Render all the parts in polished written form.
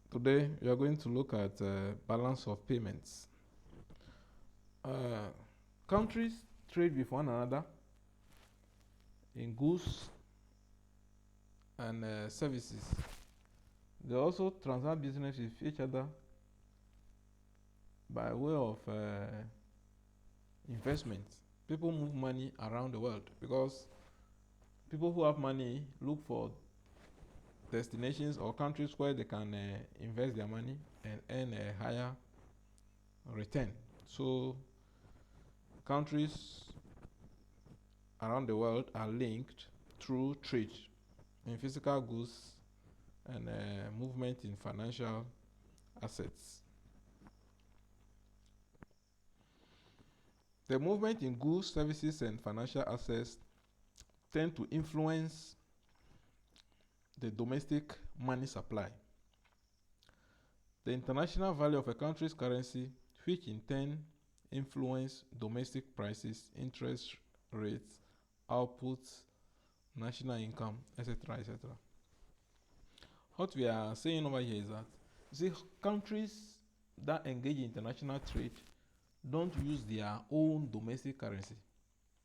Today we are going to look at balance of payments. Uh, Countries trade with one another in goods and services. They also transact business with each other by way of investment. People move money around the world because people who have money look for destinations or countries where they can invest their money and earn a higher return. So countries around the world are linked through trade in physical goods and movement in financial assets. The movement in goods, services, and financial assets tend to influence the domestic money supply. The international value of a country's currency, which in turn influence domestic prices, interest rates, outputs, national income, etc. etc. What we are saying over here is that you see, countries that engage in international trade don't use their own domestic currency.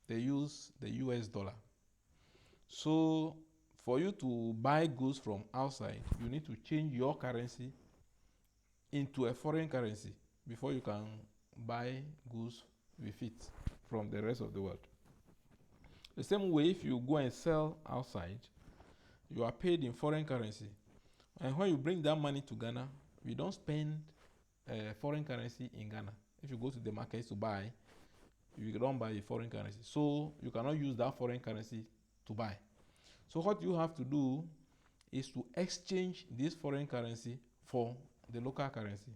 They use the US dollar. So for you to buy goods from outside, you need to change your currency into a foreign currency before you can buy goods with it from the rest of the world. The same way, if you go and sell outside, you are paid in foreign currency. And when you bring that money to Ghana, we don't spend foreign currency in Ghana. If you go to the market to buy, you don't buy a foreign currency. So you cannot use that foreign currency to buy. So what you have to do is to exchange this foreign currency for the local currency.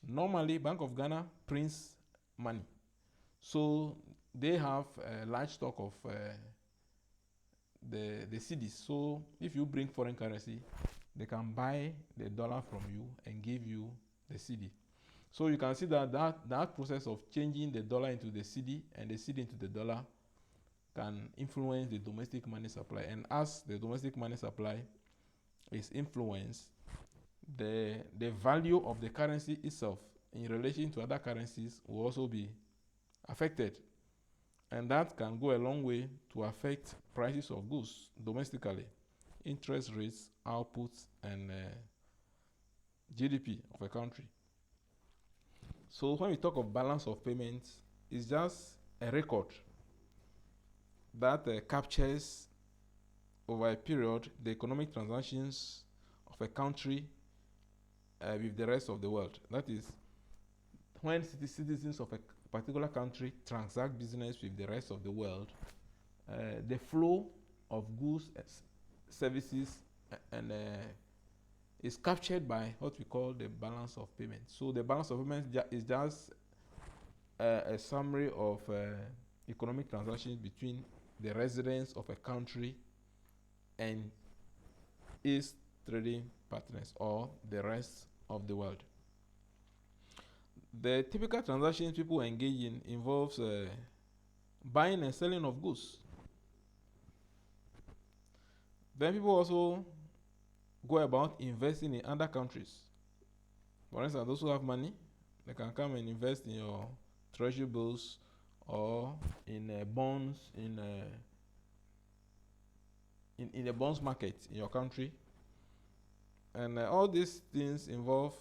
Normally, Bank of Ghana prints money. So they have a large stock of the cedis. So if you bring foreign currency, they can buy the dollar from you and give you the cedi. So you can see that process of changing the dollar into the cedi and the cedi into the dollar can influence the domestic money supply. And as the domestic money supply is influenced, the value of the currency itself in relation to other currencies will also be affected. And that can go a long way to affect prices of goods domestically, interest rates, outputs, and GDP of a country. So when we talk of balance of payments, it's just a record that captures over a period the economic transactions of a country with the rest of the world. That is, when citizens of a particular country transact business with the rest of the world, the flow of goods, services, and is captured by what we call the balance of payment. So the balance of payment is just a summary of economic transactions between the residents of a country and its trading partners or the rest of the world. The typical transactions people engage in involves buying and selling of goods. Then people also go about investing in other countries. For instance, those who have money, they can come and invest in your treasury bills or in bonds in the bonds market in your country. And all these things involve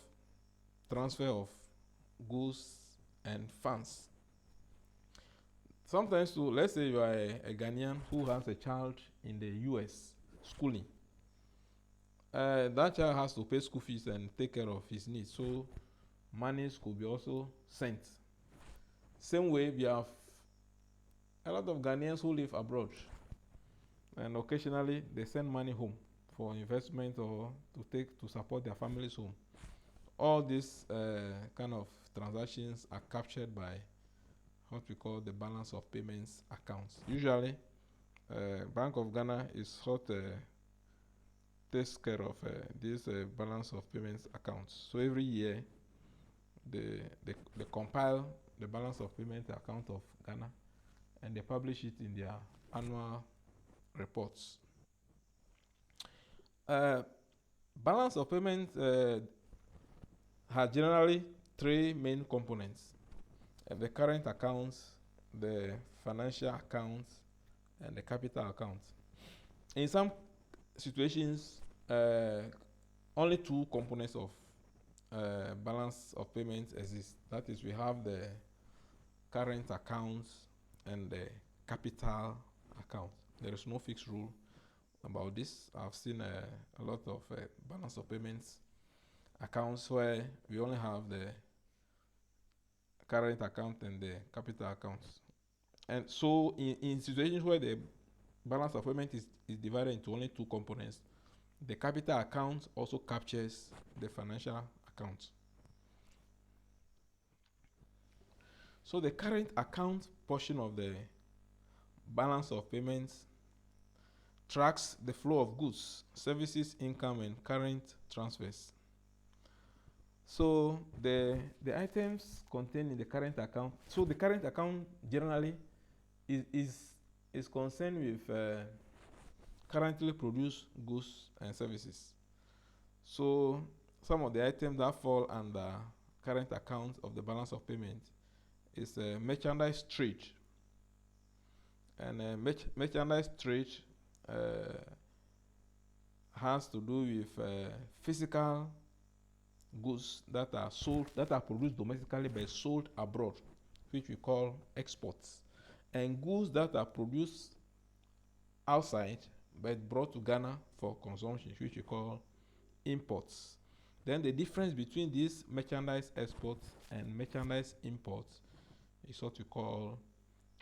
transfer of goods and funds. Sometimes too, let's say you are a Ghanaian who has a child in the US schooling. That child has to pay school fees and take care of his needs. So monies could be also sent. Same way, we have a lot of Ghanaians who live abroad, and occasionally they send money home for investment or to support their families home. All these kind of transactions are captured by what we call the balance of payments accounts. Usually, Bank of Ghana is what takes care of this balance of payments accounts. So every year, they compile the balance of payment account of Ghana and they publish it in their annual reports. Balance of payments has generally three main components: the current accounts, the financial accounts, and the capital accounts. In some situations, only two components of balance of payments exist. That is, we have the current accounts and the capital account. There is no fixed rule about this. I've seen a lot of balance of payments accounts where we only have the current account and the capital accounts. And so in situations where the balance of payment is divided into only two components, the capital account also captures the financial account. So the current account portion of the balance of payments tracks the flow of goods, services, income, and current transfers. So the items contained in the current account. So the current account generally is concerned with currently produced goods and services. So some of the items that fall under current account of the balance of payment is merchandise trade. And merchandise trade has to do with physical goods that are sold, that are produced domestically but sold abroad, which we call exports, and goods that are produced outside but brought to Ghana for consumption, which we call imports. Then the difference between these merchandise exports and merchandise imports is what we call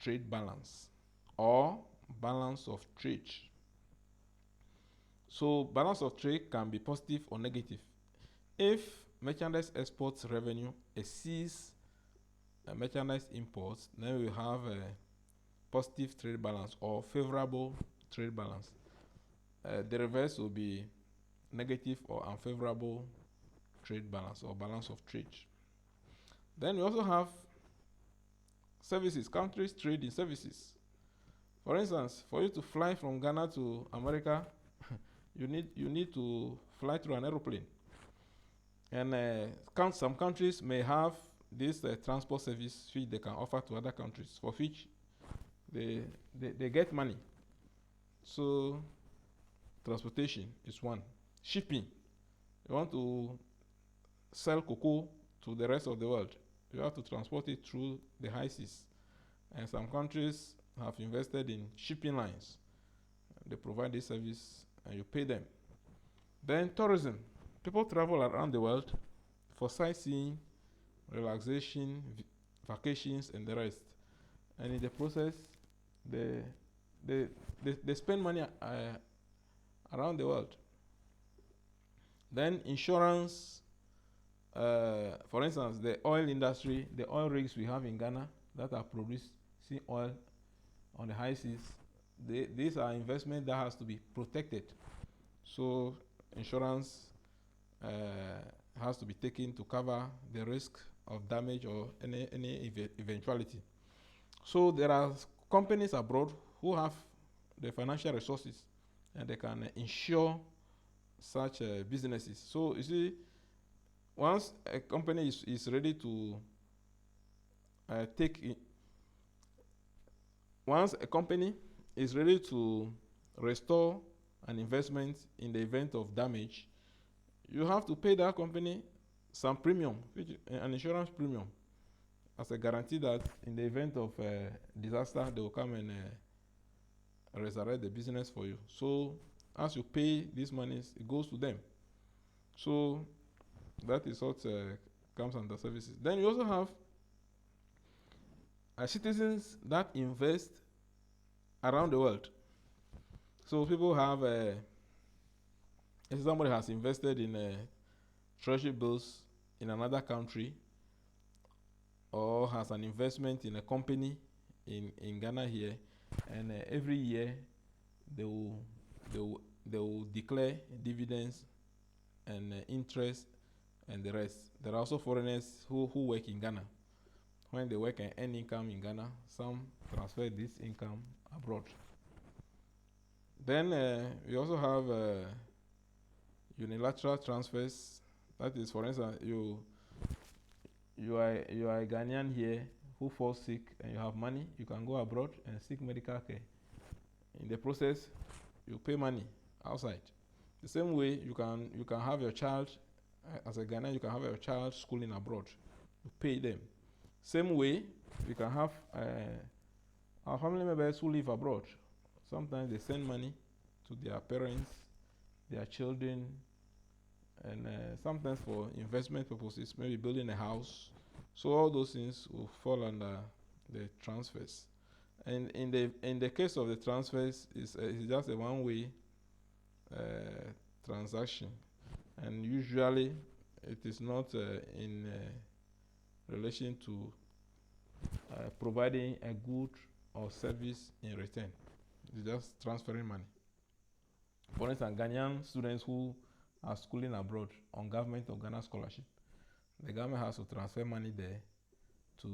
trade balance or balance of trade. So balance of trade can be positive or negative. If merchandise exports revenue exceeds merchandise imports, then we have a positive trade balance or favorable trade balance. The reverse will be negative or unfavorable trade balance or balance of trade. Then we also have services, countries trade in services. For instance, for you to fly from Ghana to America, you need to fly through an aeroplane. And some countries may have this transport service which they can offer to other countries, for which they get money. So transportation is one. Shipping. You want to sell cocoa to the rest of the world, you have to transport it through the high seas. And some countries have invested in shipping lines. They provide this service and you pay them. Then tourism. People travel around the world for sightseeing, relaxation, vacations, and the rest. And in the process, they spend money around the world. Then insurance. For instance, the oil industry, the oil rigs we have in Ghana that are producing oil on the high seas, these are investments that has to be protected. So insurance has to be taken to cover the risk of damage or any eventuality. So there are companies abroad who have the financial resources and they can insure such businesses. So you see, once a company is ready to once a company is ready to restore an investment in the event of damage, you have to pay that company some premium, which an insurance premium, as a guarantee that in the event of disaster, they will come and resurrect the business for you. So as you pay these monies, it goes to them. So that is what comes under services. Then you also have citizens that invest around the world. So people have, if somebody has invested in treasury bills in another country, or has an investment in a company in Ghana here, and every year they will declare dividends and interest and the rest. There are also foreigners who work in Ghana. When they work and earn income in Ghana, some transfer this income abroad. Then we also have unilateral transfers. That is, for instance, you are a Ghanaian here who falls sick and you have money. You can go abroad and seek medical care. In the process, you pay money outside. The same way you can have your child as a Ghanaian. You can have your child schooling abroad. You pay them. Same way you can have our family members who live abroad. Sometimes they send money to their parents, their children, and sometimes for investment purposes, maybe building a house. So all those things will fall under the transfers. And in the case of the transfers, it's just a one-way transaction, and usually it is not in relation to providing a good or service in return. It's just transferring money. For instance, Ghanaian students who are schooling abroad on Government of Ghana scholarship, the government has to transfer money there to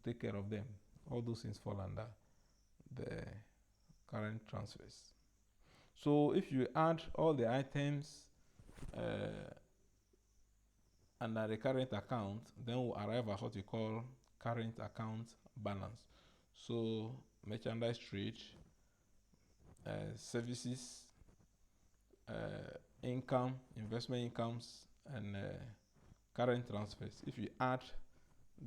take care of them. All those things fall under the current transfers. So if you add all the items under the current account, then we'll arrive at what we call current account balance. So merchandise trade, services, income, investment incomes, and current transfers. If you add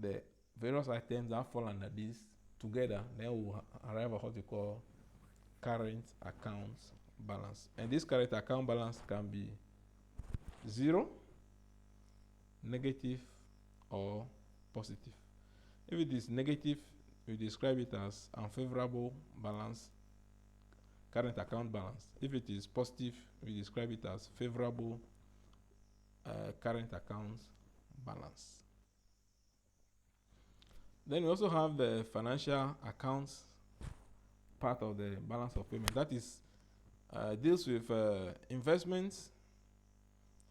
the various items that fall under this together, then we'll arrive at what we call current account balance. And this current account balance can be 0, negative, or positive. If it is negative, we describe it as unfavorable balance, current account balance. If it is positive, we describe it as favorable current account balance. Then we also have the financial accounts part of the balance of payment. That is deals with investments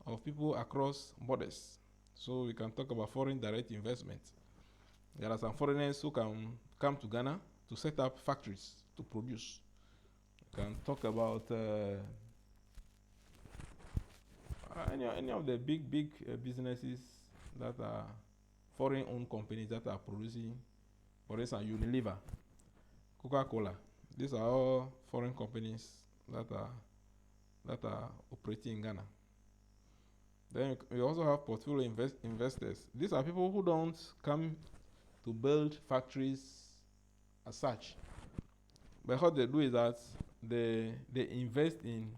of people across borders. So we can talk about foreign direct investment. There are some foreigners who can come to Ghana to set up factories to produce. We can talk about any of the big businesses that are foreign-owned companies that are producing, for instance, Unilever, Coca-Cola. These are all foreign companies that are operating in Ghana. Then we also have portfolio investors. These are people who don't come to build factories as such, but what they do is that they invest in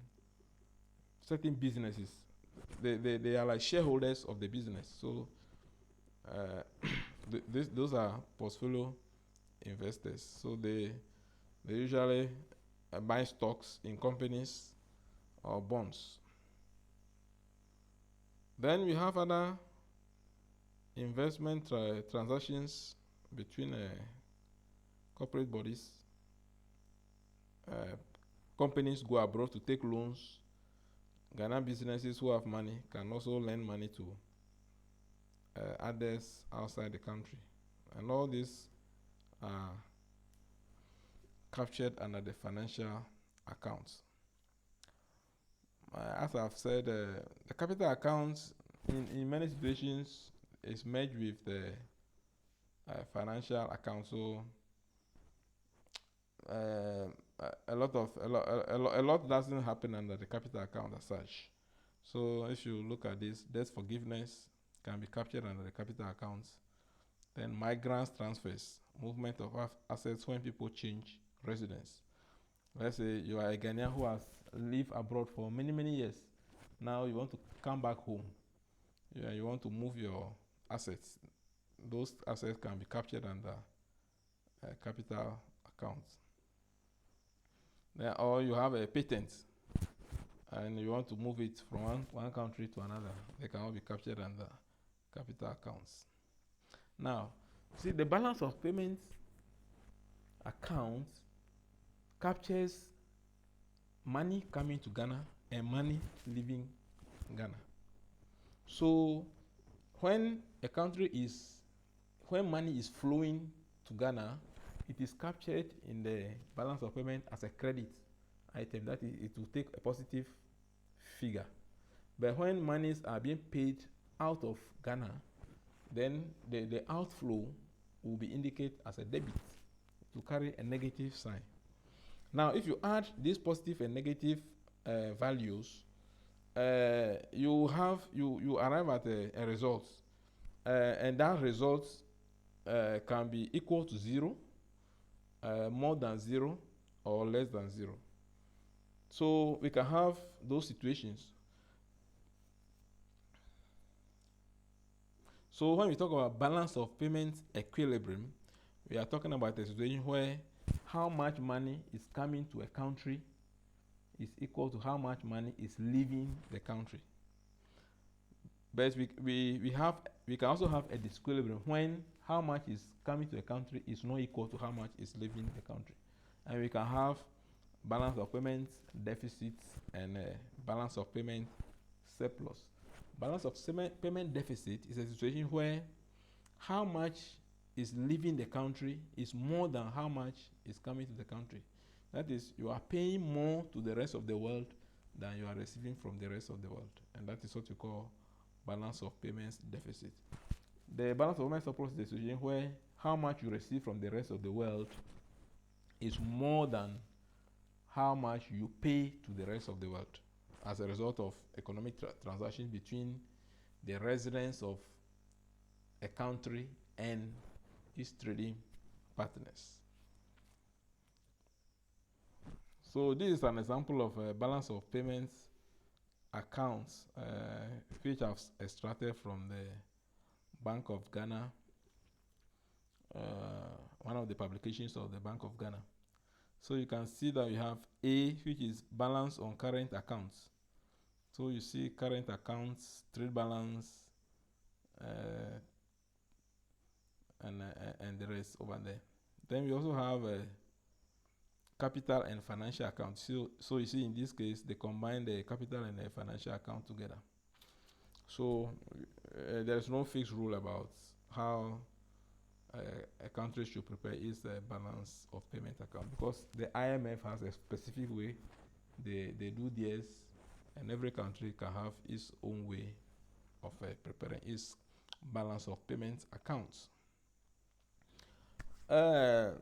certain businesses. They are like shareholders of the business. So those are portfolio investors. So they usually buy stocks in companies or bonds. Then we have other investment transactions between corporate bodies. Companies go abroad to take loans. Ghana businesses who have money can also lend money to others outside the country. And all these are captured under the financial accounts. As I've said, the capital accounts in many situations is merged with the financial accounts. So a lot doesn't happen under the capital account as such. So if you look at this, debt forgiveness can be captured under the capital accounts. Then migrants transfers, movement of assets when people change residence. Let's say you are a Ghanaian who has lived abroad for many years. Now you want to come back home. You want to move your assets. Those assets can be captured under capital accounts. Then, or you have a patent and you want to move it from one country to another. They can all be captured under capital accounts. Now, see, the balance of payments account captures money coming to Ghana and money leaving Ghana. So when money is flowing to Ghana, it is captured in the balance of payment as a credit item. That is, it will take a positive figure. But when monies are being paid out of Ghana, then the outflow will be indicated as a debit to carry a negative sign. Now, if you add these positive and negative values, you arrive at a result, and that result can be equal to 0, more than 0, or less than 0. So we can have those situations. So when we talk about balance of payment equilibrium, we are talking about a situation where how much money is coming to a country is equal to how much money is leaving the country. But we can also have a disequilibrium when how much is coming to a country is not equal to how much is leaving the country. And we can have balance of payment deficits and balance of payment surplus. Balance of payment deficit is a situation where how much is leaving the country is more than how much is coming to the country. That is, you are paying more to the rest of the world than you are receiving from the rest of the world. And that is what we call balance of payments deficit. The balance of payment surplus is a situation where how much you receive from the rest of the world is more than how much you pay to the rest of the world as a result of economic transactions between the residents of a country and its trading partners. So this is an example of a balance of payments accounts which I've extracted from the Bank of Ghana, one of the publications of the Bank of Ghana. So you can see that we have A, which is balance on current accounts. So you see current accounts, trade balance, and the rest over there. Then we also have capital and financial accounts. So you see in this case, they combine the capital and the financial account together. So there is no fixed rule about how a country should prepare its balance of payment account, because the IMF has a specific way they do theirs, and every country can have its own way of preparing its balance of payment accounts. There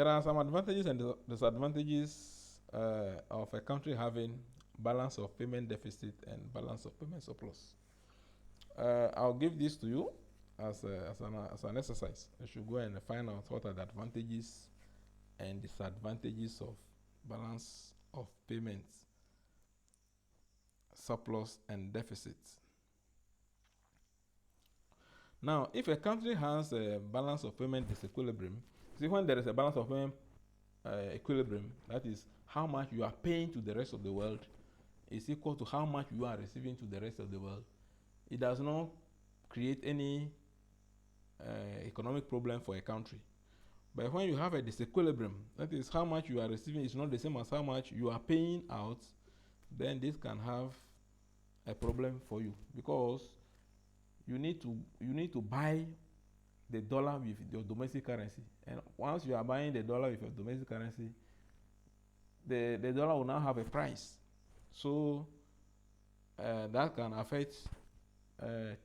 are some advantages and disadvantages of a country having balance of payment deficit and balance of payment surplus. I'll give this to you as an exercise. You should go and find out what are the advantages and disadvantages of balance of payments, surplus, and deficits. Now, if a country has a balance of payment disequilibrium, see, when there is a balance of payment equilibrium, that is how much you are paying to the rest of the world is equal to how much you are receiving to the rest of the world, it does not create any economic problem for a country. But when you have a disequilibrium, that is how much you are receiving is not the same as how much you are paying out, then this can have a problem for you, because you need to buy the dollar with your domestic currency, and once you are buying the dollar with your domestic currency, the dollar will now have a price. So that can affect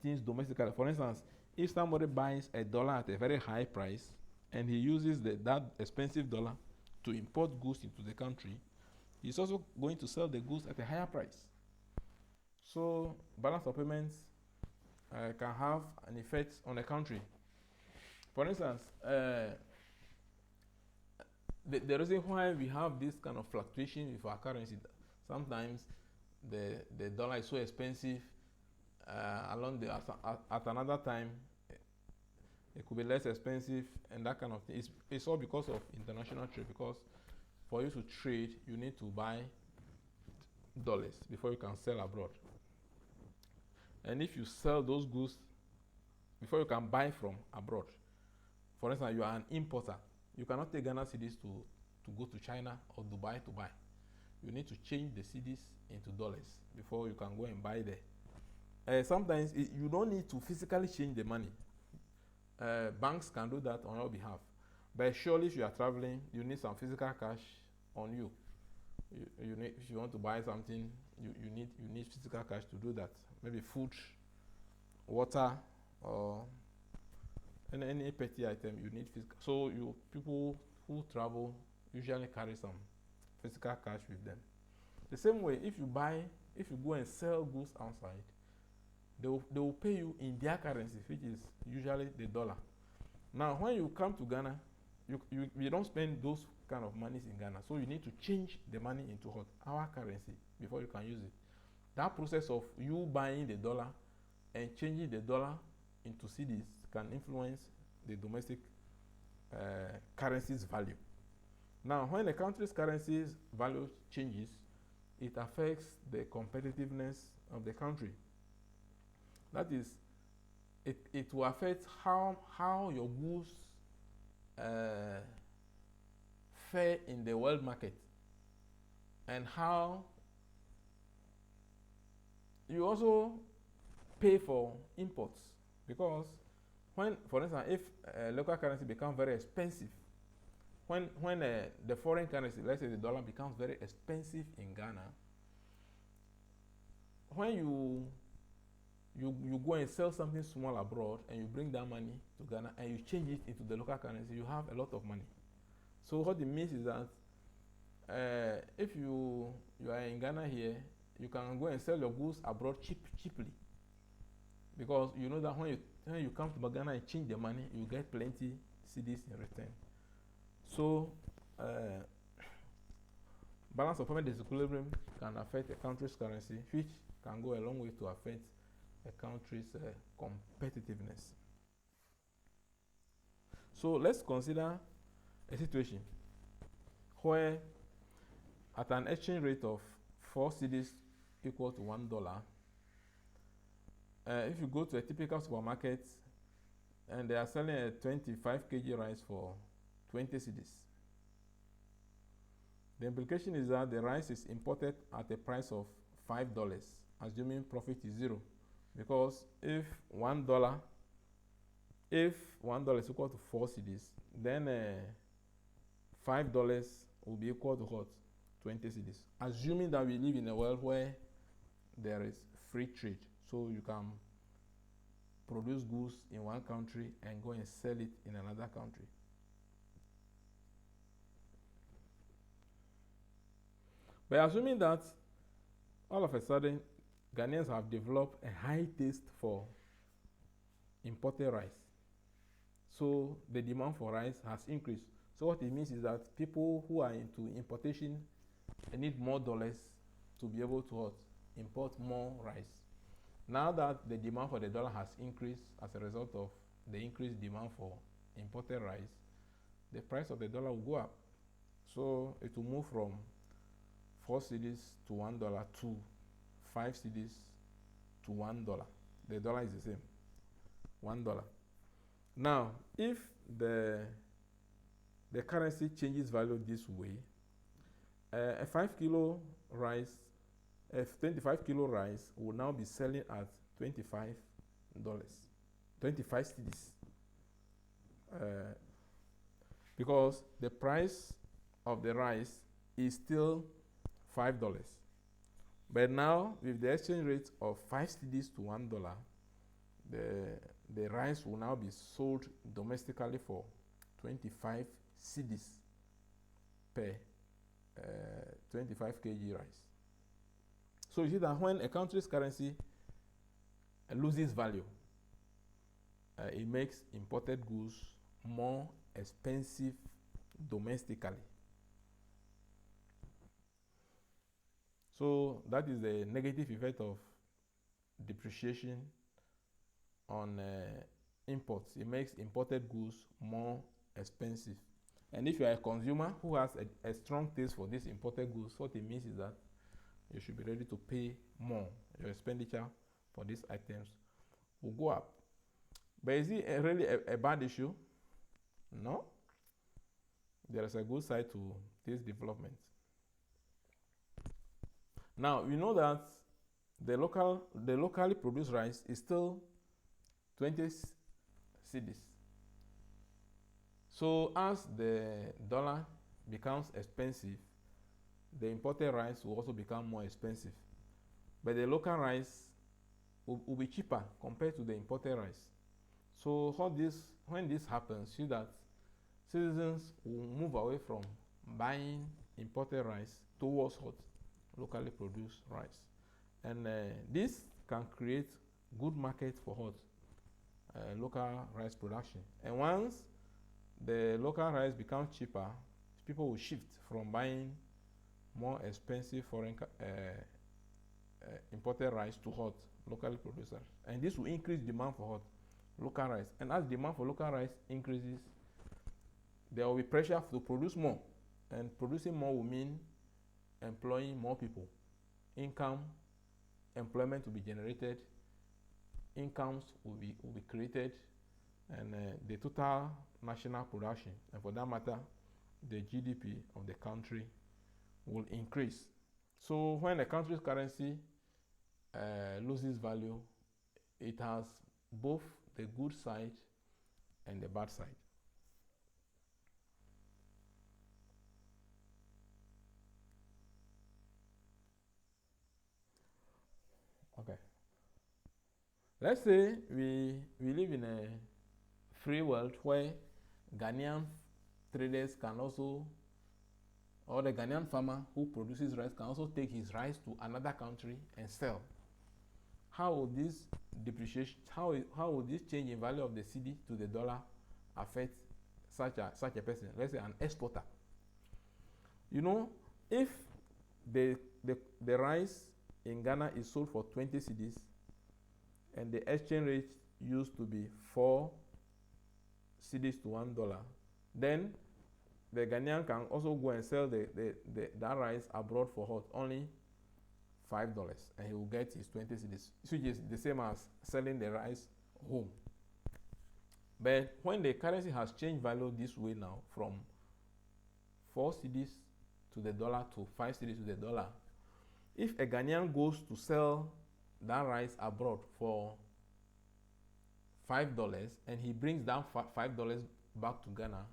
things domestically. For instance, if somebody buys a dollar at a very high price and he uses that expensive dollar to import goods into the country, he's also going to sell the goods at a higher price. So balance of payments can have an effect on a country. For instance, the reason why we have this kind of fluctuation with our currency, sometimes the dollar is so expensive, at another time it could be less expensive, and that kind of thing. It's all because of international trade, because for you to trade, you need to buy dollars before you can sell abroad. And if you sell those goods before you can buy from abroad, for instance, you are an importer, you cannot take Ghana cedis to go to China or Dubai to buy. You need to change the cedis into dollars before you can go and buy there. Sometimes you don't need to physically change the money. Banks can do that on your behalf. But surely if you are traveling, you need some physical cash on you. You need, if you want to buy something, you need physical cash to do that. Maybe food, water, or any petty item, you need physical. So people who travel usually carry some physical cash with them. The same way, if you go and sell goods outside, they will pay you in their currency, which is usually the dollar. Now, when you come to Ghana, you don't spend those kind of monies in Ghana, so you need to change the money into what? Our currency before you can use it. That process of you buying the dollar and changing the dollar into cedis can influence the domestic currency's value. Now, when the country's currency's value changes, it affects the competitiveness of the country. That is, it will affect how your goods fare in the world market, and how you also pay for imports. Because when, for instance, if local currency becomes very expensive, when the foreign currency, let's say the dollar, becomes very expensive in Ghana, when you go and sell something small abroad and you bring that money to Ghana and you change it into the local currency, you have a lot of money. So what it means is that if you are in Ghana here, you can go and sell your goods abroad cheaply, because you know that when you come to Ghana and change the money, you get plenty cedis in return. So balance of payment disequilibrium can affect a country's currency, which can go a long way to affect a country's competitiveness. So let's consider a situation where at an exchange rate of 4 cedis equal to $1, if you go to a typical supermarket and they are selling a 25 kg rice for 20 cedis, the implication is that the rice is imported at a price of $5, assuming profit is 0. Because if $1 is equal to 4 cedis, then $5 will be equal to what? 20 cedis. Assuming that we live in a world where there is free trade, so you can produce goods in one country and go and sell it in another country. But assuming that all of a sudden Ghanaians have developed a high taste for imported rice, so the demand for rice has increased. So what it means is that people who are into importation need more dollars to be able to import more rice. Now that the demand for the dollar has increased as a result of the increased demand for imported rice, the price of the dollar will go up. So it will move from 4 cedis to $1 to 5 cedis to $1. The dollar is the same, $1. Now, if the currency changes value this way, a 5 kilo rice, a 25 kilo rice will now be selling at $25, 25 cedis, because the price of the rice is still $5. But now, with the exchange rate of 5 cedis to $1, the rice will now be sold domestically for 25 cedis per 25 kg rice. So you see that when a country's currency loses value, it makes imported goods more expensive domestically. So that is the negative effect of depreciation on imports. It makes imported goods more expensive. And if you are a consumer who has a strong taste for these imported goods, what it means is that you should be ready to pay more. Your expenditure for these items will go up. But is it really a bad issue? No. There is a good side to this development. Now, we know that the locally produced rice is still 20 cedis. So as the dollar becomes expensive, the imported rice will also become more expensive. But the local rice will be cheaper compared to the imported rice. So when this happens, see that citizens will move away from buying imported rice towards what locally produced rice, and this can create good market for what local rice production. And once the local rice becomes cheaper, people will shift from buying more expensive foreign imported rice to what locally produced rice, and this will increase demand for what local rice. And as demand for local rice increases, there will be pressure to produce more, and producing more will mean employing more people. Employment will be generated, incomes will be created, and the total national production, and for that matter, the GDP of the country will increase. So when a country's currency loses value, it has both the good side and the bad side. Okay. Let's say we live in a free world where Ghanaian traders can also, or the Ghanaian farmer who produces rice can also take his rice to another country and sell. How will this depreciation, how will this change in value of the cedi to the dollar affect such a person? Let's say an exporter. You know, if the rice in Ghana is sold for 20 cedis and the exchange rate used to be 4 cedis to $1, then the Ghanaian can also go and sell that rice abroad for what? Only $5, and he will get his 20 cedis, which is the same as selling the rice home. But when the currency has changed value this way now, from 4 cedis to the dollar to 5 cedis to the dollar, if a Ghanaian goes to sell that rice abroad for $5 and he brings down $5 back to Ghana,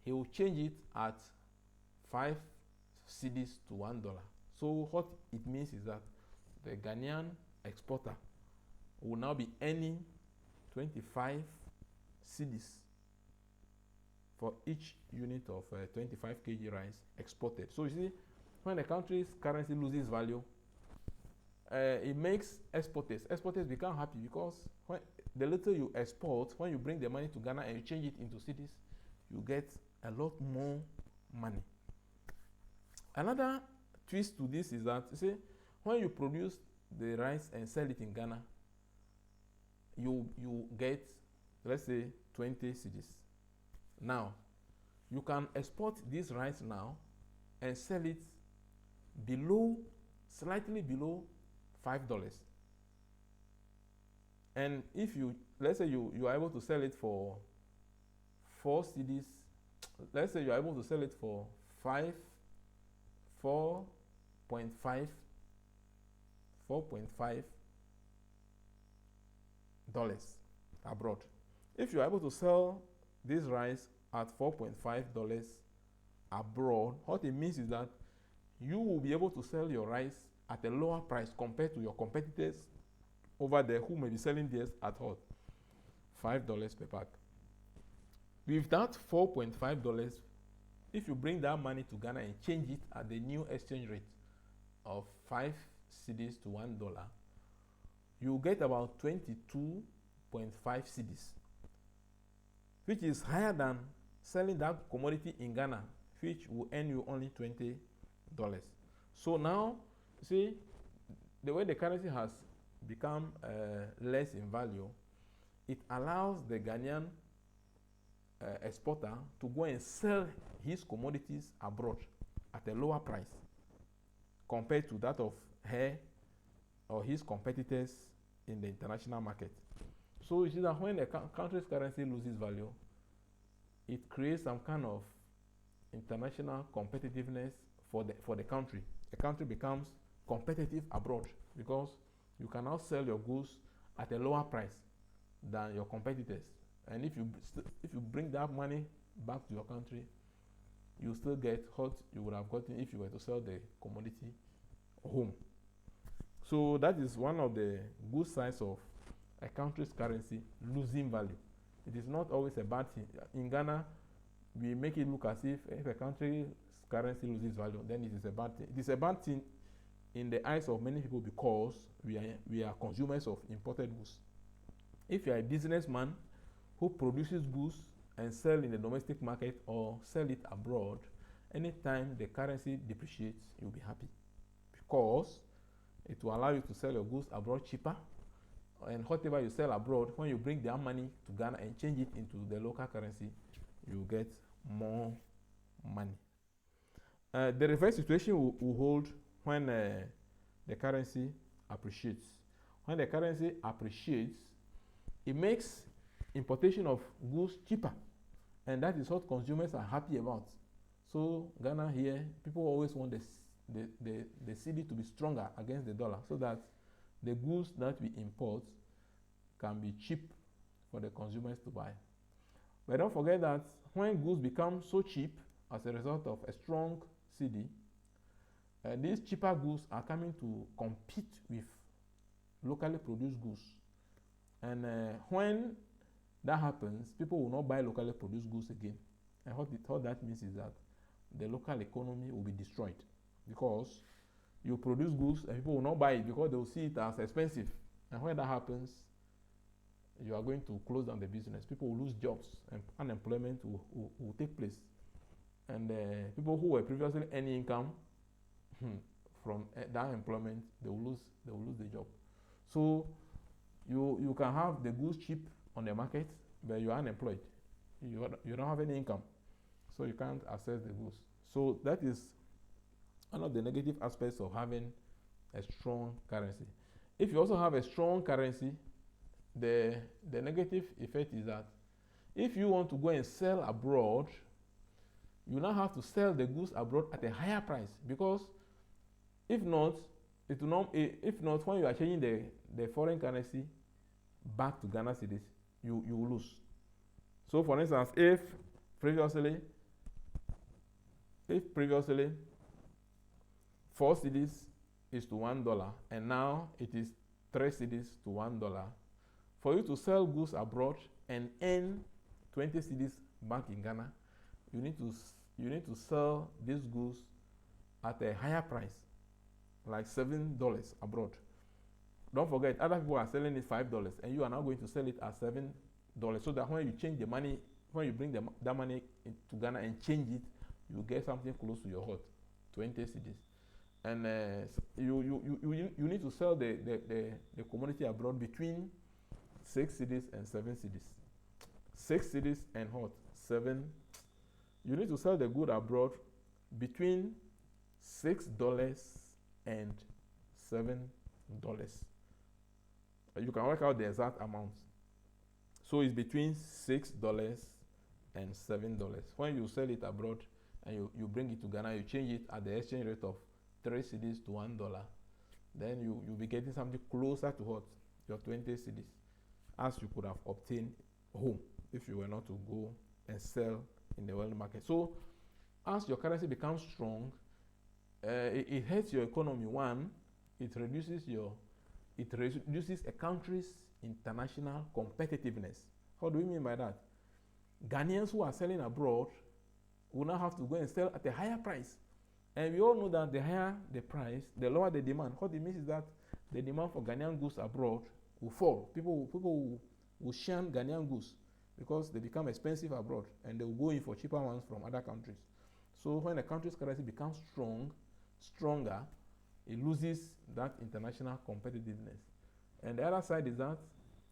he will change it at 5 cedis to $1. So what it means is that the Ghanaian exporter will now be earning 25 cedis for each unit of 25 kg rice exported. So you see, when a country's currency loses value, it makes exporters become happy, because when the little you export, when you bring the money to Ghana and you change it into cedis, you get a lot more money. Another twist to this is that, you see, when you produce the rice and sell it in Ghana, you get, let's say, 20 cedis. Now, you can export this rice now and sell it slightly below $5. And if let's say you are able to sell it for 4 cedis, let's say you are able to sell it for $4.5 abroad. If you are able to sell this rice at $4.5 abroad, what it means is that you will be able to sell your rice at a lower price compared to your competitors over there who may be selling theirs at what? $5 per pack. With that $4.5, if you bring that money to Ghana and change it at the new exchange rate of 5 cedis to $1, you get about 22.5 cedis, which is higher than selling that commodity in Ghana, which will earn you only $20. So now, see, the way the currency has become less in value, it allows the Ghanaian exporter to go and sell his commodities abroad at a lower price compared to that of her or his competitors in the international market. So you see that when a country's currency loses value, it creates some kind of international competitiveness for the country. A country becomes competitive abroad because you can now sell your goods at a lower price than your competitors. And if you bring that money back to your country, you still get what you would have gotten if you were to sell the commodity home. So that is one of the good sides of a country's currency losing value. It is not always a bad thing. In Ghana, we make it look as if a country's currency loses value, then it is a bad thing. It is a bad thing in the eyes of many people because we are consumers of imported goods. If you are a businessman who produces goods and sell in the domestic market or sell it abroad, anytime the currency depreciates, you'll be happy because it will allow you to sell your goods abroad cheaper, and whatever you sell abroad, when you bring their money to Ghana and change it into the local currency, you get more money. The reverse situation will hold when the currency appreciates. When the currency appreciates, it makes importation of goods cheaper, and that is what consumers are happy about. So Ghana here, people always want the cedi to be stronger against the dollar so that the goods that we import can be cheap for the consumers to buy. But don't forget that when goods become so cheap as a result of a strong cedi, these cheaper goods are coming to compete with locally produced goods. And when that happens, people will not buy locally produced goods again. And what that means is that the local economy will be destroyed because you produce goods and people will not buy it because they will see it as expensive. And when that happens, you are going to close down the business. People will lose jobs and unemployment will take place. And people who were previously earning income from that employment, they will lose the job. So you can have the goods cheap on the market, but you are unemployed. You don't have any income, so you can't access the goods. So that is one of the negative aspects of having a strong currency. If you also have a strong currency, the negative effect is that if you want to go and sell abroad, you now have to sell the goods abroad at a higher price, because if not, when you are changing the foreign currency back to Ghana cedis, you will lose. So for instance, if previously 4 cedis is to $1 and now it is 3 cedis to $1, for you to sell goods abroad and earn 20 cedis back in Ghana, you need to sell these goods at a higher price, like $7 abroad. Don't forget, other people are selling it $5 and you are now going to sell it at $7, so that when you change the money, when you bring that money to Ghana and change it, you get something close to your heart, 20 cedis. And you need to sell the commodity abroad between 6 cedis and 7 cedis. 6 cedis and what? 7. You need to sell the good abroad between $6 and $7. You can work out the exact amount. So it's between $6 and $7. When you sell it abroad and you bring it to Ghana, you change it at the exchange rate of 3 cedis to $1, then you'll be getting something closer to what? Your 20 cedis, as you could have obtained home if you were not to go and sell in the world market. So as your currency becomes strong, it hurts your economy. One, it reduces a country's international competitiveness. What do we mean by that? Ghanaians who are selling abroad will now have to go and sell at a higher price. And we all know that the higher the price, the lower the demand. What it means is that the demand for Ghanaian goods abroad will fall. People will shun Ghanaian goods because they become expensive abroad and they will go in for cheaper ones from other countries. So when a country's currency becomes stronger, it loses that international competitiveness. And the other side is that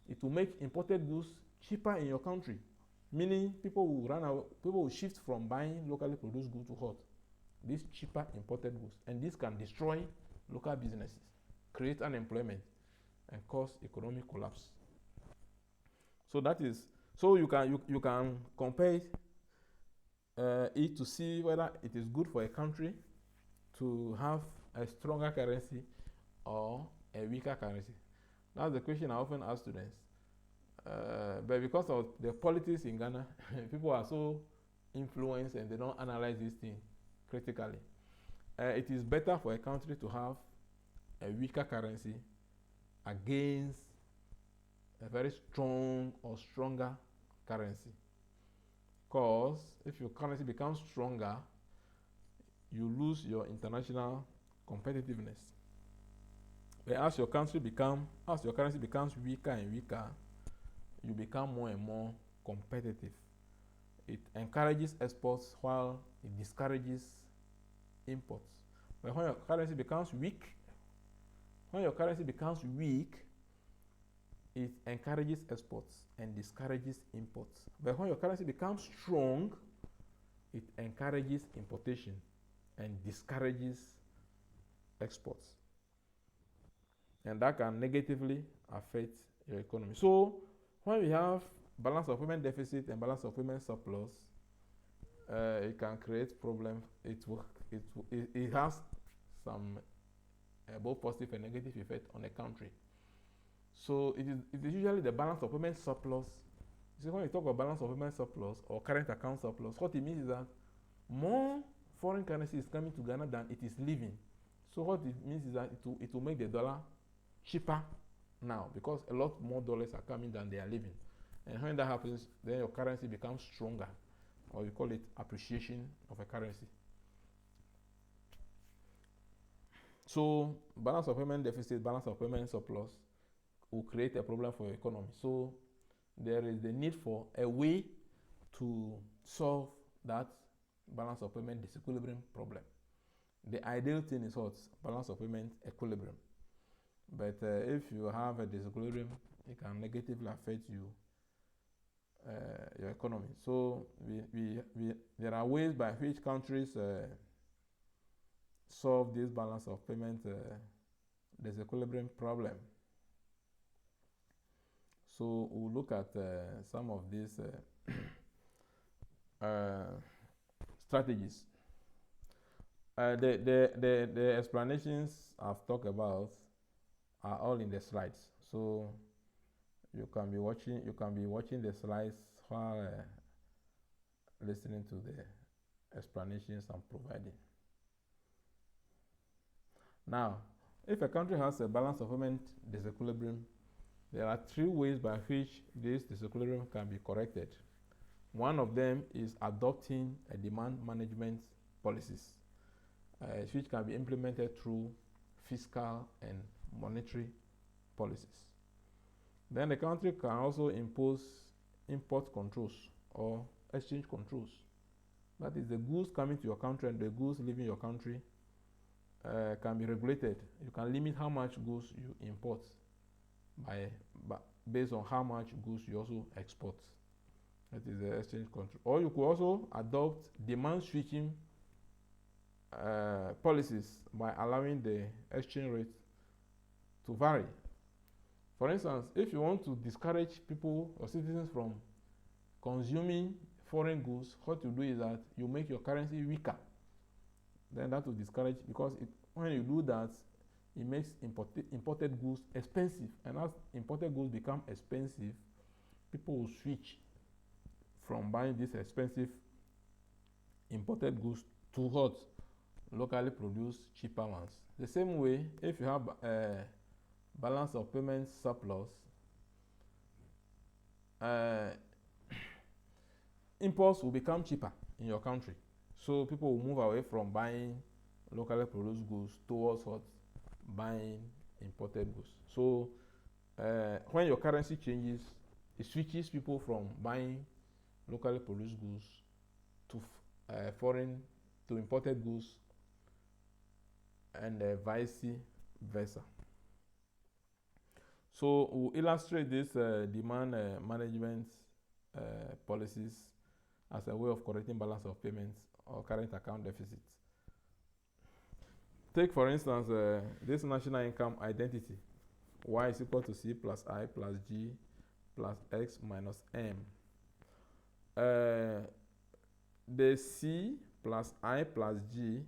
it will make imported goods cheaper in your country, meaning people will shift from buying locally produced goods to what? These cheaper imported goods. And this can destroy local businesses, create unemployment, and cause economic collapse. So that is, so you can compare it to see whether it is good for a country to have a stronger currency or a weaker currency. That's the question I often ask students. But because of the politics in Ghana, people are so influence and they don't analyze this thing critically. It is better for a country to have a weaker currency against a very strong or stronger currency. Because if your currency becomes stronger, you lose your international competitiveness. But as your currency becomes weaker and weaker, you become more and more competitive. It encourages exports while it discourages imports. But when your currency becomes weak, it encourages exports and discourages imports. But when your currency becomes strong, it encourages importation and discourages exports. And that can negatively affect your economy. So when we have balance of payment deficit and balance of payment surplus, it can create problems. It has some both positive and negative effect on a country. So it is usually the balance of payment surplus. You see, when you talk about balance of payment surplus or current account surplus, what it means is that more foreign currency is coming to Ghana than it is leaving. So what it means is that it will make the dollar cheaper now because a lot more dollars are coming than they are leaving. And when that happens, then your currency becomes stronger, or you call it appreciation of a currency. So balance of payment deficit, balance of payment surplus will create a problem for your economy. So there is the need for a way to solve that balance of payment disequilibrium problem. The ideal thing is what? Balance of payment equilibrium. But if you have a disequilibrium, it can negatively affect your economy. So there are ways by which countries solve this balance of payment disequilibrium problem. So we'll look at some of these strategies. The explanations I've talked about are all in the slides. So you can be watching the slides while listening to the explanations I'm providing. Now, if a country has a balance of payment disequilibrium, there are three ways by which this disequilibrium can be corrected. One of them is adopting a demand management policies, which can be implemented through fiscal and monetary policies. Then the country can also impose import controls or exchange controls. That is, the goods coming to your country and the goods leaving your country can be regulated. You can limit how much goods you import based on how much goods you also export. That is the exchange control. Or you could also adopt demand switching policies by allowing the exchange rate to vary. For instance, if you want to discourage people or citizens from consuming foreign goods, what you do is that you make your currency weaker. Then that will discourage, because when you do that, it makes imported goods expensive. And as imported goods become expensive, people will switch from buying these expensive imported goods to what? Locally produced cheaper ones. The same way, if you have a balance of payment surplus, imports will become cheaper in your country. So people will move away from buying locally produced goods towards what? Buying imported goods. So when your currency changes, it switches people from buying locally produced goods to imported goods, and vice versa. So we'll illustrate this demand management policies as a way of correcting balance of payments or current account deficits. Take, for instance, this national income identity. Y is equal to C plus I plus G plus X minus M. The C plus I plus G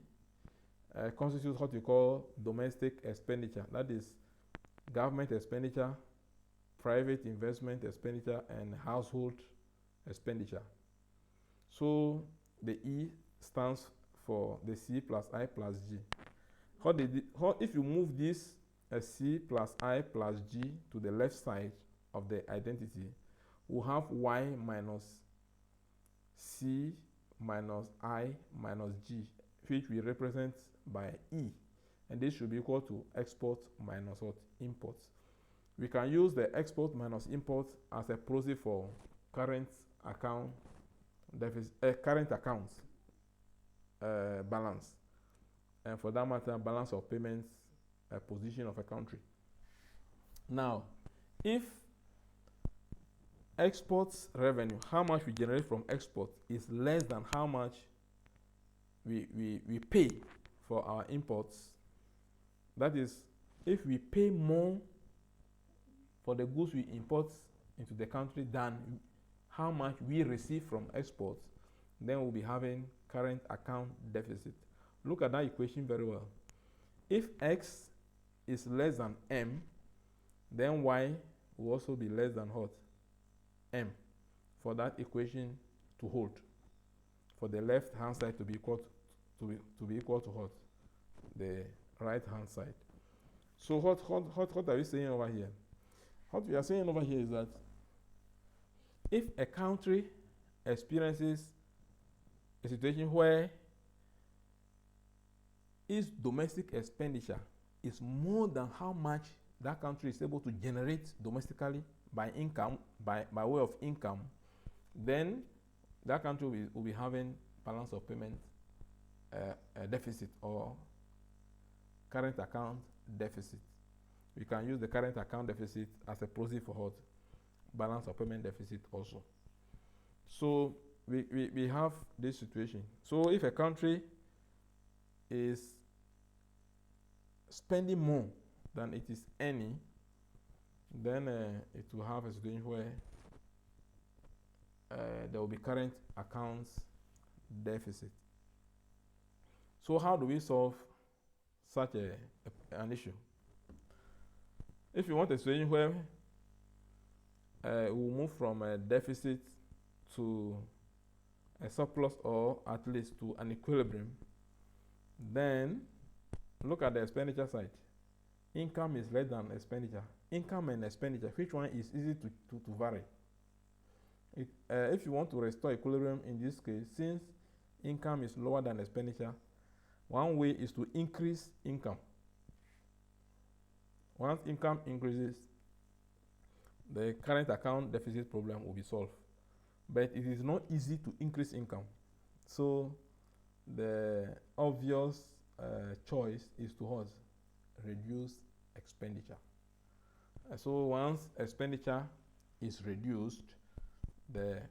constitutes what we call domestic expenditure. That is government expenditure, private investment expenditure, and household expenditure. So the E stands for the C plus I plus G. If you move this C plus I plus G to the left side of the identity, we'll have Y minus C minus I minus G, which we represent by E. And this should be equal to export minus what? Import. We can use the export minus import as a proxy for current account deficit, current accounts balance, and for that matter, balance of payments position of a country. Now, if exports revenue, how much we generate from export, is less than how much we pay for our imports, that is, if we pay more for the goods we import into the country than how much we receive from exports, then we'll be having current account deficit. Look at that equation very well. If X is less than M, then Y will also be less than what? M, for that equation to hold, for the left hand side to be equal to what? The right hand side. So what are we saying over here? What we are saying over here is that if a country experiences a situation where its domestic expenditure is more than how much that country is able to generate domestically by income, by way of income, then that country will be having balance of payment deficit or current account deficit. We can use the current account deficit as a proxy for what? Balance of payment deficit also. So we have this situation. So if a country is spending more than it is earning, then it will have a situation where there will be current accounts deficit. So how do we solve such an issue? If you want a situation where we move from a deficit to a surplus, or at least to an equilibrium, then look at the expenditure side. Income is less than expenditure. Income and expenditure, which one is easy to vary? If you want to restore equilibrium in this case, since income is lower than expenditure, one way is to increase income. Once income increases, the current account deficit problem will be solved. But it is not easy to increase income. So the obvious choice is to reduce expenditure. So once expenditure is reduced, the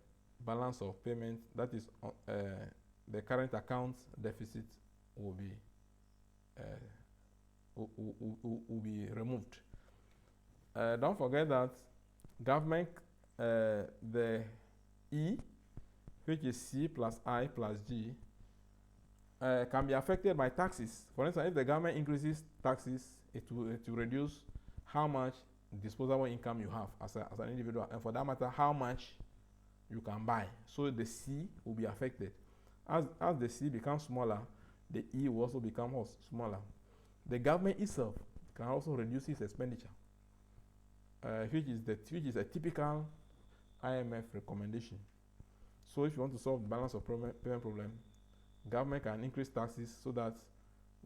balance of payment, that is the current account deficit, will be removed. Don't forget that government, the E, which is C plus I plus G, can be affected by taxes. For instance, if the government increases taxes, it will reduce how much disposable income you have as an individual, and for that matter, how much you can buy. So the C will be affected. As the C becomes smaller, the E will also become smaller. The government itself can also reduce its expenditure, which is a typical IMF recommendation. So if you want to solve the balance of payment problem, government can increase taxes so that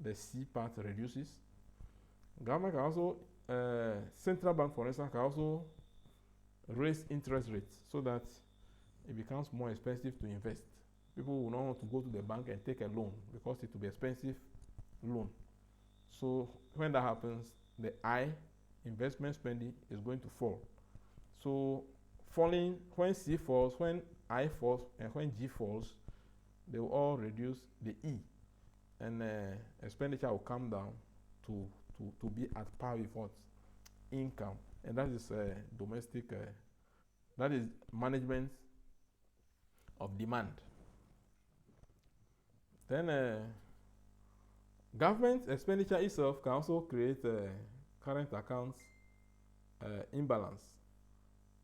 the C part reduces. Government can also, central bank, for instance, can also raise interest rates so that it becomes more expensive to invest. People will not want to go to the bank and take a loan because it will be expensive loan. So when that happens, the I, investment spending, is going to fall. So falling, when C falls, when I falls, and when G falls, they will all reduce the E, and expenditure will come down to be at par with what? Income. And that is domestic, that is management of demand. Then government expenditure itself can also create current accounts imbalance.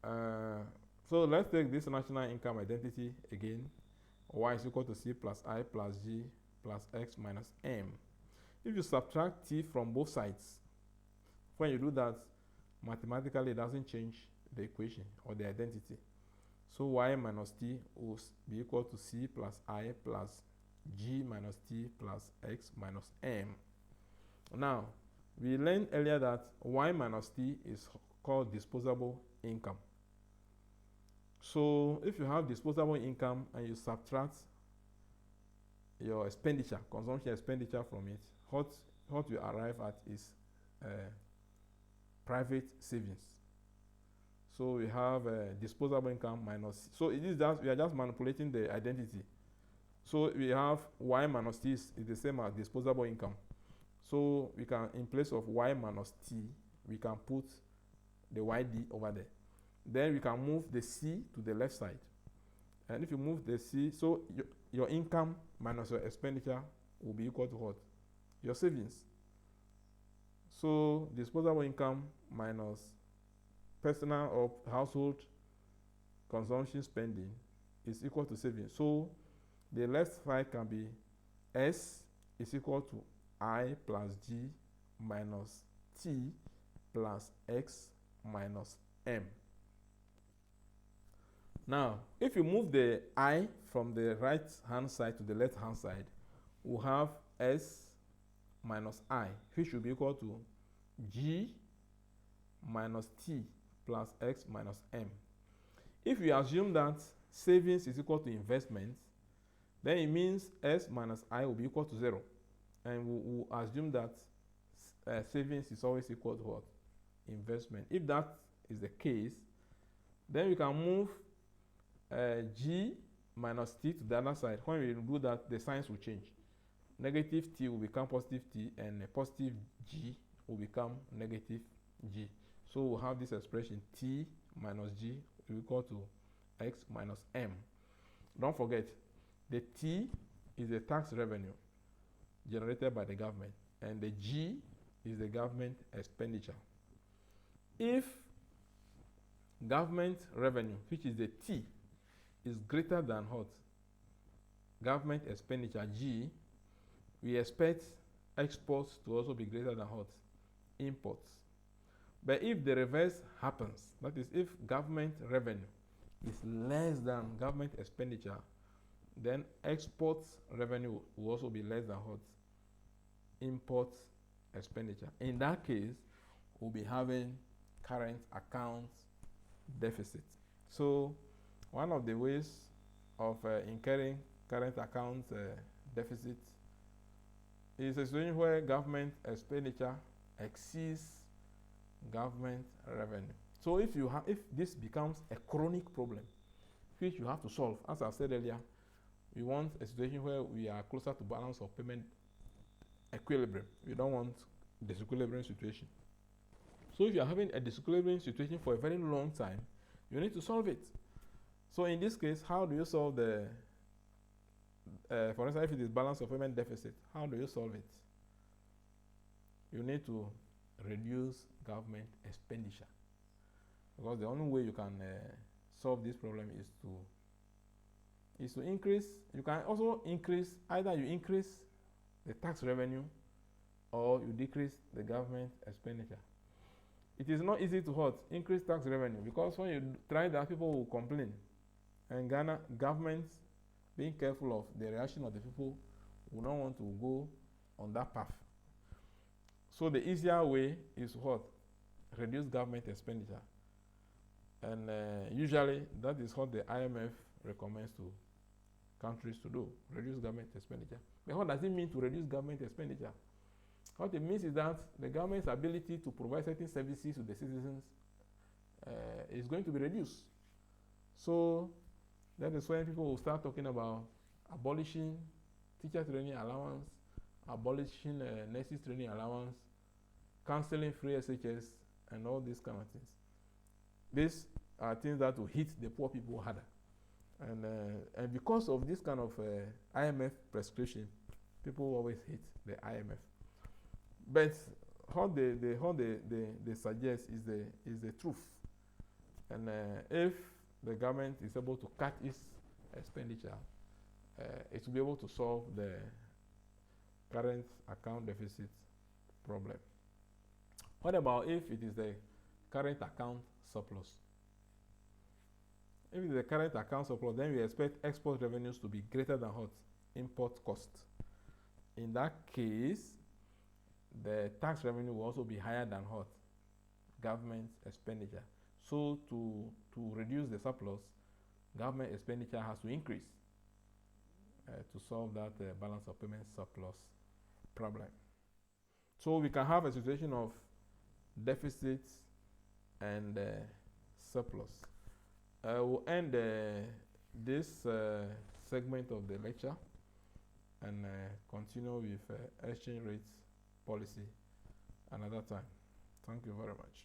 So let's take this national income identity again. y is equal to c plus I plus g plus x minus m. If you subtract t from both sides, when you do that, mathematically it doesn't change the equation or the identity. So y minus t will be equal to c plus I plus g minus t plus x minus m. Now, we learned earlier that y minus t is called disposable income. So if you have disposable income and you subtract your expenditure, consumption expenditure from it, what you arrive at is private savings. So we have disposable income minus, so it is just, we are just manipulating the identity. So we have y minus t is the same as disposable income. So we can, in place of y minus t, we can put the yd over there. Then we can move the c to the left side. And if you move the c, so your income minus your expenditure will be equal to what? Your savings. So disposable income minus personal or household consumption spending is equal to savings. So the left side can be S is equal to I plus G minus T plus X minus M. Now, if you move the I from the right hand side to the left hand side, we'll have S minus I, which will be equal to G minus T plus X minus M. If we assume that savings is equal to investment, then it means S minus I will be equal to 0. And we'll assume that savings is always equal to what? Investment. If that is the case, then we can move G minus T to the other side. When we do that, the signs will change. Negative T will become positive T, and positive G will become negative G. So we'll have this expression T minus G will equal to X minus M. Don't forget, the T is the tax revenue generated by the government, and the G is the government expenditure. If government revenue, which is the T, is greater than what? Government expenditure, G, we expect exports to also be greater than what? Imports. But if the reverse happens, that is, if government revenue is less than government expenditure, then exports revenue will also be less than what? Imports expenditure. In that case, we'll be having current account deficit. So one of the ways of incurring current account deficit is a situation where government expenditure exceeds government revenue. So if this becomes a chronic problem, which you have to solve, as I said earlier, we want a situation where we are closer to balance of payment equilibrium. We don't want disequilibrium situation. So if you are having a disequilibrium situation for a very long time, you need to solve it. So in this case, how do you solve the, for instance, if it is balance of payment deficit, how do you solve it? You need to reduce government expenditure, because the only way you can solve this problem is to increase. You can also increase, either you increase the tax revenue or you decrease the government expenditure. It is not easy to increase tax revenue, because when you try that, people will complain. And Ghana government, being careful of the reaction of the people, will not want to go on that path. So the easier way is reduce government expenditure. And usually that is what the IMF recommends to countries to do, reduce government expenditure. But what does it mean to reduce government expenditure? What it means is that the government's ability to provide certain services to the citizens is going to be reduced. So that is when people will start talking about abolishing teacher training allowance, abolishing nurses training allowance, cancelling free SHS, and all these kind of things. These are things that will hit the poor people harder. And because of this kind of IMF prescription, people always hate the IMF. But what they suggest is the truth. And if the government is able to cut its expenditure, it will be able to solve the current account deficit problem. What about if it is the current account surplus? If it is the current account surplus, then we expect export revenues to be greater than what? Import cost. In that case, the tax revenue will also be higher than what? Government expenditure. So to reduce the surplus, government expenditure has to increase to solve that balance of payment surplus problem. So we can have a situation of deficit and surplus. We'll end this segment of the lecture and continue with exchange rates policy another time. Thank you very much.